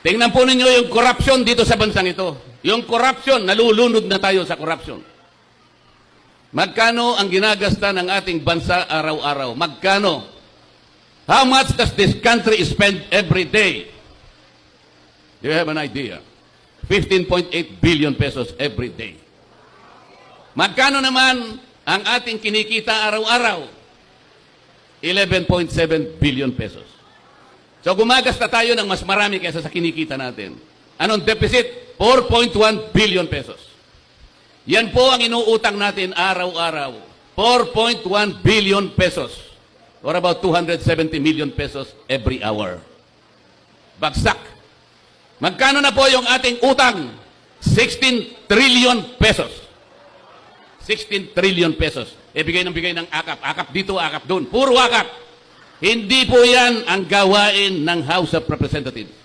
Tingnan po ninyo yung corruption dito sa bansang ito. Yung corruption, nalulunod na tayo sa corruption. Magkano ang ginagasta ng ating bansa araw-araw? Magkano? How much does this country spend every day? Do you have an idea? 15.8 billion pesos every day. Magkano naman ang ating kinikita araw-araw? 11.7 billion pesos. So gumagasta tayo ng mas marami kaysa sa kinikita natin. Anong deficit? 4.1 billion pesos. Yan po ang inuutang natin araw-araw. 4.1 billion pesos. Or about 270 million pesos every hour. Bagsak. Magkano na po yung ating utang? 16 trillion pesos. 16 trillion pesos. Bigay ng akap. Akap dito, akap doon. Puro akap. Hindi po yan ang gawain ng House of Representatives.